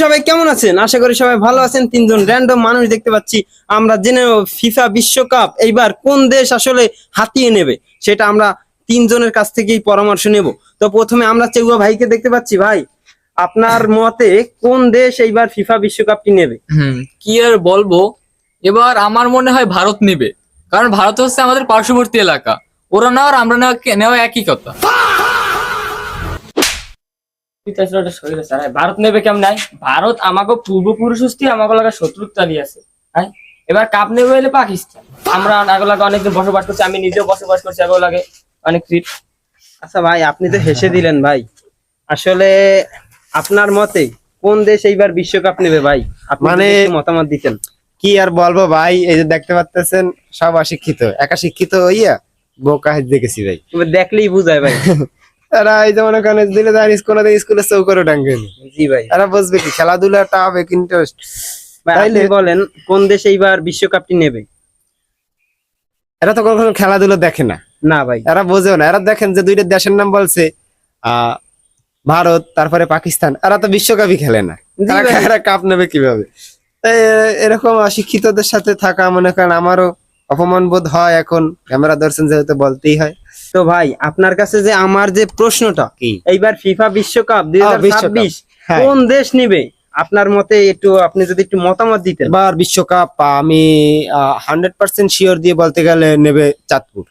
সবাই কেমন আছেন? আশা করি সবাই ভালো আছেন। তিনজন র্যান্ডম মানুষ দেখতে পাচ্ছি। আমরা জেনে নেব ফিফা বিশ্বকাপ এইবার কোন দেশ আসলে হাতিয়ে নেবে, সেটা আমরা তিনজনের কাছ থেকেই পরামর্শ নেব। তো প্রথমে আমরা চেগুয়া ভাইকে দেখতে পাচ্ছি। ভাই, আপনার মতে কোন দেশ এইবার ফিফা বিশ্বকাপটি নেবে? কি আর বলবো, এবার আমার মনে হয় ভারত নেবে, কারণ ভারত হচ্ছে আমাদের পার্শ্ববর্তী এলাকা। ওরা নেওয়া আর আমরা নেওয়া একই কথা। ভারত নেবে কেমন নাই? ভারত আমাকে পূর্বপুরুষ আমাকে লাগা শত্রুতা দিয়েছে। হ্যাঁ, এবার কাপ নেবে হলে পাকিস্তান। আমরা আগে লাগে অনেকদিন বসবাস করছি, আমি নিজেও বসবাস করছি আগে লাগে অনেক ফিট। আচ্ছা ভাই, আপনি তো হেসে দিলেন ভাই। আসলে আপনার মতে কোন দেশ এইবার বিশ্বকাপ নেবে ভাই? আপনি মানে যদি একটু মতামত দিতেন। কি আর বলবো ভাই, এই যে দেখতে পাচ্ছেন সব অশিক্ষিত, একা শিক্ষিত হইয়া বোকা দেখেছি ভাই। তবে দেখলেই বুঝায় ভাই। তারা এই যেমন ওখানে দিলে স্কুলে চৌকরে ডাঙ্গে জি ভাই। তারা বুঝবে কি খেলাধুলাটা হবে ইন্টারেস্ট। ভাই, আপনি বলেন কোন দেশ এইবার বিশ্বকাপটি নেবে? এরা তো কখনো খেলাধুলা দেখে না। না ভাই, এরা বোঝেও না। এরা দেখেন যে দুইটা দেশের নাম বলছে, ভারত তারপরে পাকিস্তান, এরা তো বিশ্বকাপই খেলে না। জি ভাই। এরা কাপ নেবে কিভাবে? এরকম অশিক্ষিতদের সাথে থাকা মনে করেন আমারও অপমান বোধ হয়। এখন ক্যামেরা দর্শন যেহেতু বলতেই হয়। তো ভাই, আপনার কাছে যে আমার যে প্রশ্নটা, কি? এইবার ফিফা বিশ্বকাপ 2026 হ্যাঁ। কোন দেশ নেবে আপনার মতে, একটু আপনি যদি একটু মতামত দিতেন। এবার বিশ্বকাপ আমি 100% শিওর দিয়ে বলতে গেলে নেবে চাঁদপুর।